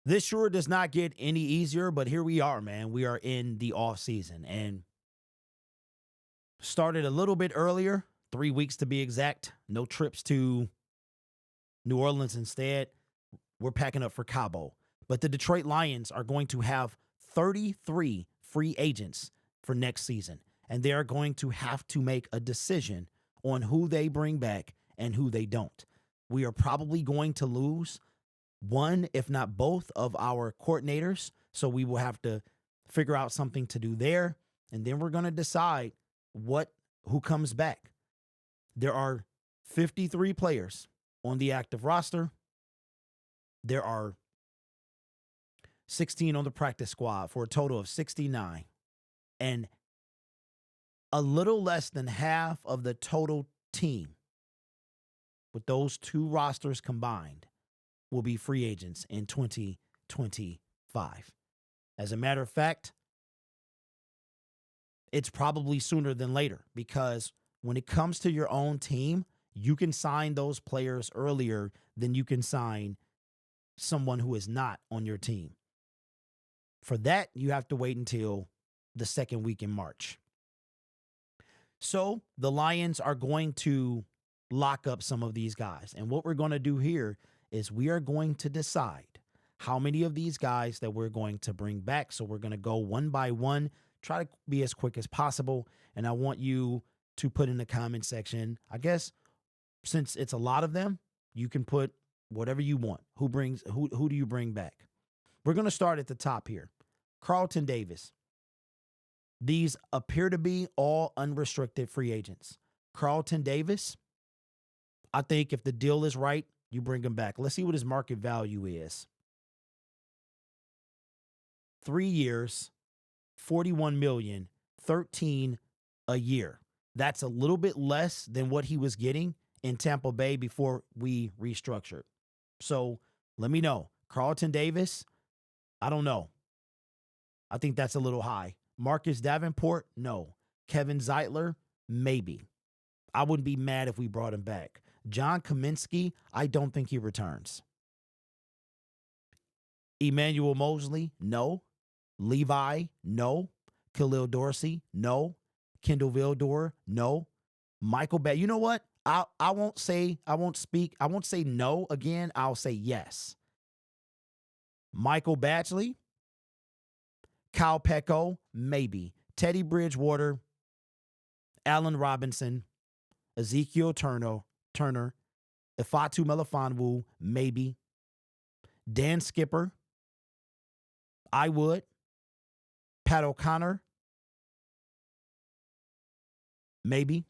This sure does not get any easier, but here we are, man. We are in the off season and started a little bit earlier, 3 weeks to be exact. No trips to New Orleans. Instead, we're packing up for Cabo. But the Detroit Lions are going to have 33 free agents for next season, and they are going to have to make a decision on who they bring back and who they don't. We are probably going to lose one, if not both, of our coordinators. So we will have to figure out something to do there. And then we're going to decide who comes back. There are 53 players on the active roster. There are 16 on the practice squad for a total of 69. And a little less than half of the total team with those two rosters combined will be free agents in 2025. As a matter of fact, it's probably sooner than later, because when it comes to your own team, you can sign those players earlier than you can sign someone who is not on your team. For that, you have to wait until the second week in March. So the Lions are going to lock up some of these guys. And what we're going to do here is we are going to decide how many of these guys that we're going to bring back. So we're going to go one by one, try to be as quick as possible. And I want you to put in the comment section, I guess, since it's a lot of them, you can put whatever you want. Who do you bring back? We're going to start at the top here. Carlton Davis. These appear to be all unrestricted free agents. Carlton Davis, I think if the deal is right, you bring him back. Let's see what his market value is. 3 years, $41 million, 13 a year. That's a little bit less than what he was getting in Tampa Bay before we restructured. So let me know. Carlton Davis, I don't know. I think that's a little high. Marcus Davenport, no. Kevin Zeitler, maybe. I wouldn't be mad if we brought him back. John Kaminsky, I don't think he returns. Emmanuel Mosley, no. Levi, no. Khalil Dorsey, no. Kendall Vildor, no. Michael Bay. You know what? I won't say no again. I'll say yes. Michael Badgley, Kyle Pecco, maybe. Teddy Bridgewater, Allen Robinson, Ezekiel Turner, Ifeatu Melifonwu, maybe. Dan Skipper, I would. Pat O'Connor, maybe.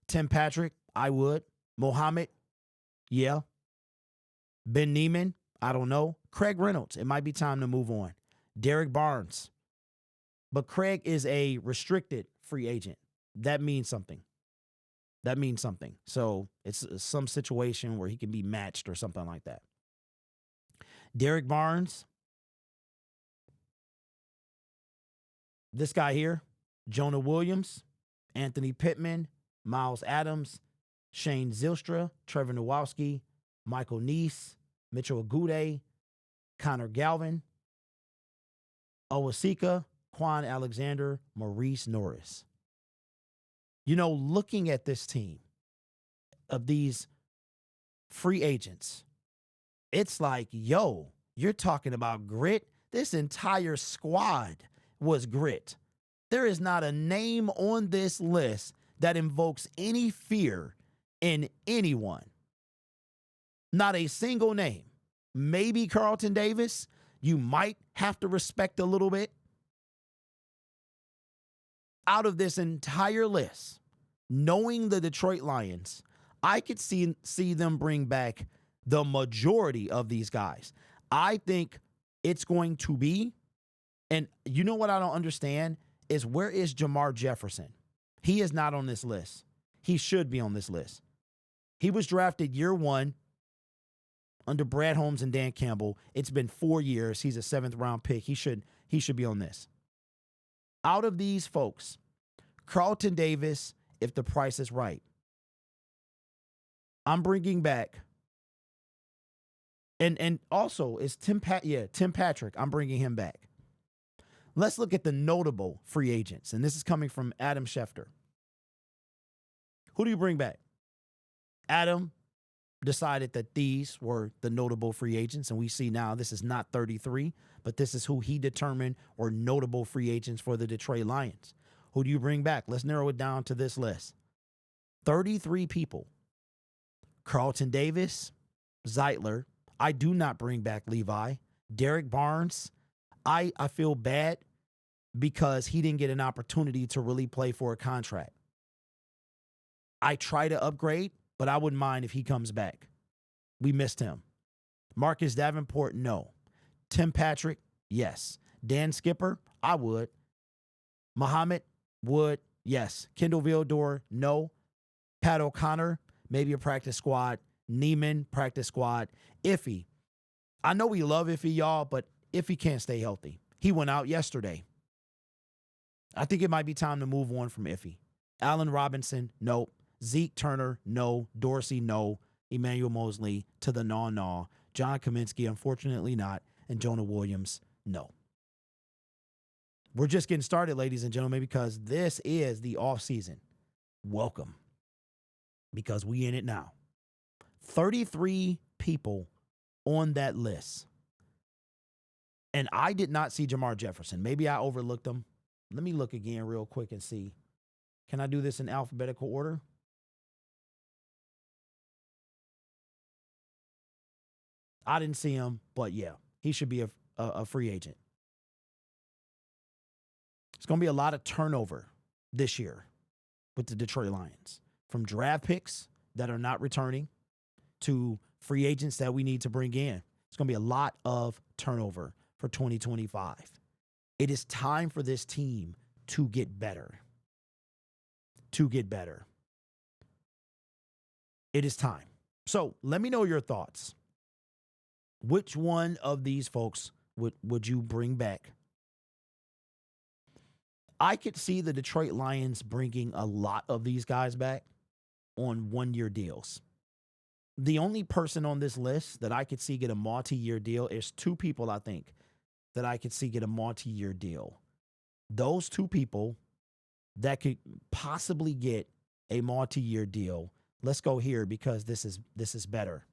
Tim Patrick, I would. Mohammed, yeah. Ben Neiman, I don't know. Craig Reynolds, it might be time to move on. Derek Barnes. But Craig is a restricted free agent. That means something. So it's some situation where he can be matched or something like that. Derek Barnes. This guy here, Jonah Williams, Anthony Pittman, Miles Adams, Shane Zylstra, Trevor Nowalski, Michael Neese, Mitchell Agude, Connor Galvin, Owasika, Quan Alexander, Maurice Norris. You know, looking at this team of these free agents, it's like, yo, you're talking about grit. This entire squad was grit. There is not a name on this list that invokes any fear in anyone. Not a single name. Maybe Carlton Davis, you might have to respect a little bit. Out of this entire list, knowing the Detroit Lions, I could see them bring back the majority of these guys. I think it's going to be, and you know what I don't understand is, where is Jamar Jefferson? He is not on this list. He should be on this list. He was drafted year one under Brad Holmes and Dan Campbell. It's been 4 years. He's a 7th round pick. He should be on this. Out of these folks, Carlton Davis, if the price is right, I'm bringing back And also it's Tim Patrick. I'm bringing him back. Let's look at the notable free agents, and this is coming from Adam Schefter. Who do you bring back? Adam decided that these were the notable free agents, and we see now this is not 33, but this is who he determined were notable free agents for the Detroit Lions. Who do you bring back? Let's narrow it down to this list. 33 people. Carlton Davis, Zeitler. I do not bring back Levi. Derek Barnes. I feel bad because he didn't get an opportunity to really play for a contract. I try to upgrade, but I wouldn't mind if he comes back. We missed him. Marcus Davenport, no. Tim Patrick, yes. Dan Skipper, I would. Muhammad would, yes. Kendall Vildor, no. Pat O'Connor, maybe a practice squad. Neiman, practice squad. Iffy. I know we love Iffy, y'all, but Iffy can't stay healthy. He went out yesterday. I think it might be time to move on from Iffy. Allen Robinson, no. Zeke Turner, no. Dorsey, no. Emmanuel Mosley, to the no. John Kaminsky, unfortunately not. And Jonah Williams, no. We're just getting started, ladies and gentlemen, because this is the offseason. Welcome. Because we in it now. 33 people on that list. And I did not see Jamar Jefferson. Maybe I overlooked him. Let me look again real quick and see. Can I do this in alphabetical order? I didn't see him, but yeah, he should be a free agent. It's going to be a lot of turnover this year with the Detroit Lions. From draft picks that are not returning to free agents that we need to bring in. It's going to be a lot of turnover for 2025. It is time for this team to get better. To get better. It is time. So let me know your thoughts. Which one of these folks would you bring back? I could see the Detroit Lions bringing a lot of these guys back on one-year deals. The only person on this list that I could see get a multi-year deal is two people, I think, that I could see get a multi-year deal. Those two people that could possibly get a multi-year deal. Let's go here because this is better.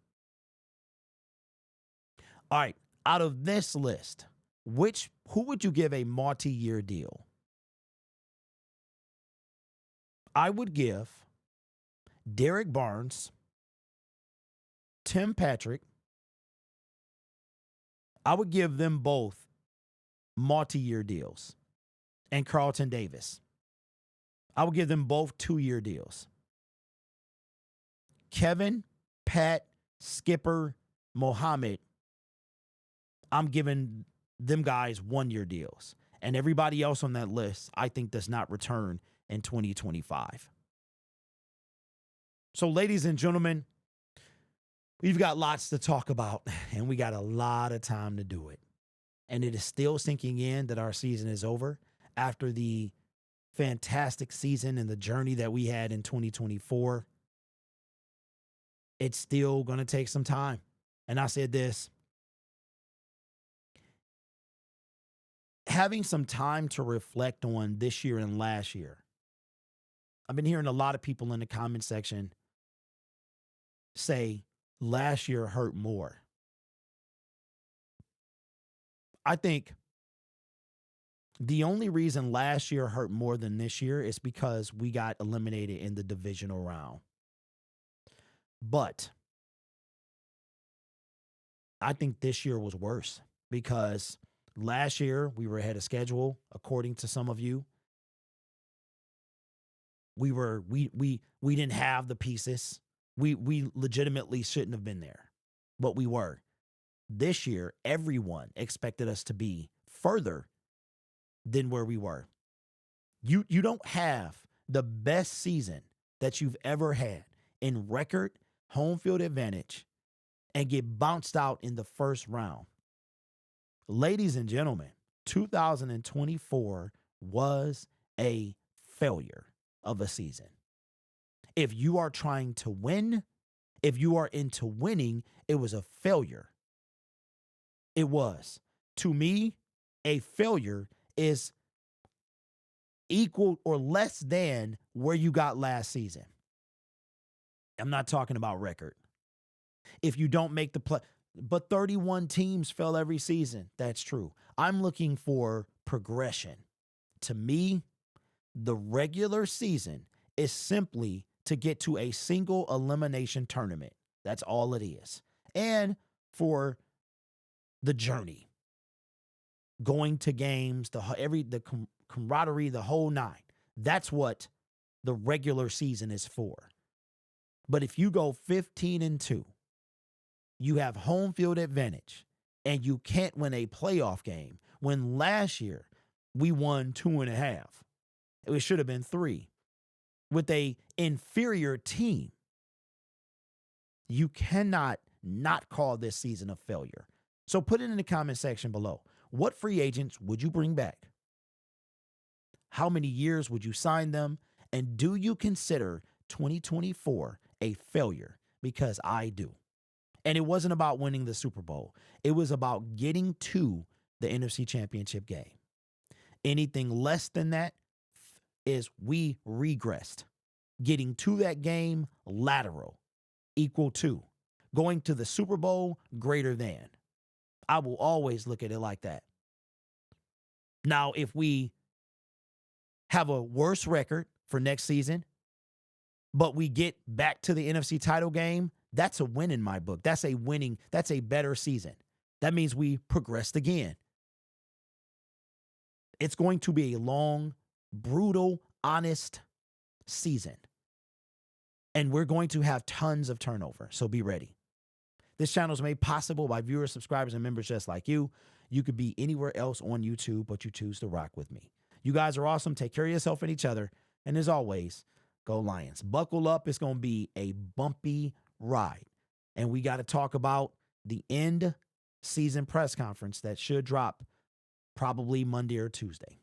All right, out of this list, who would you give a multi-year deal? I would give Derek Barnes, Tim Patrick. I would give them both multi-year deals. And Carlton Davis. I would give them both 2-year deals. Kevin, Pat, Skipper, Mohammed, I'm giving them guys 1-year deals. And everybody else on that list, I think, does not return in 2025. So, ladies and gentlemen, we've got lots to talk about, and we got a lot of time to do it. And it is still sinking in that our season is over after the fantastic season and the journey that we had in 2024. It's still going to take some time. And I said this, having some time to reflect on this year and last year. I've been hearing a lot of people in the comment section say last year hurt more. I think the only reason last year hurt more than this year is because we got eliminated in the divisional round. But I think this year was worse because last year we were ahead of schedule, according to some of you. We didn't have the pieces. We legitimately shouldn't have been there, but we were. This year, everyone expected us to be further than where we were. You don't have the best season that you've ever had in record, home field advantage, and get bounced out in the first round. Ladies and gentlemen, 2024 was a failure of a season. If you are trying to win, if you are into winning, it was a failure It was. To me, a failure is equal or less than where you got last season. I'm not talking about record. If you don't make the play, but 31 teams fell every season. That's true. I'm looking for progression. To me, the regular season is simply to get to a single elimination tournament. That's all it is. And for the journey, going to games, the camaraderie, the whole nine. That's what the regular season is for. But if you go 15-2, you have home field advantage, and you can't win a playoff game when last year we won 2.5. It should have been 3. With a inferior team, you cannot not call this season a failure. So put it in the comment section below. What free agents would you bring back? How many years would you sign them? And do you consider 2024 a failure? Because I do. And it wasn't about winning the Super Bowl. It was about getting to the NFC Championship game. Anything less than that is we regressed. Getting to that game, lateral, equal to. Going to the Super Bowl, greater than. I will always look at it like that. Now, if we have a worse record for next season, but we get back to the NFC title game, that's a win in my book. That's a winning, that's a better season. That means we progressed again. It's going to be a long, brutal, honest season. And we're going to have tons of turnover, so be ready. This channel is made possible by viewers, subscribers, and members just like you. You could be anywhere else on YouTube, but you choose to rock with me. You guys are awesome. Take care of yourself and each other. And as always, go Lions. Buckle up. It's going to be a bumpy ride. And we got to talk about the end season press conference that should drop probably Monday or Tuesday.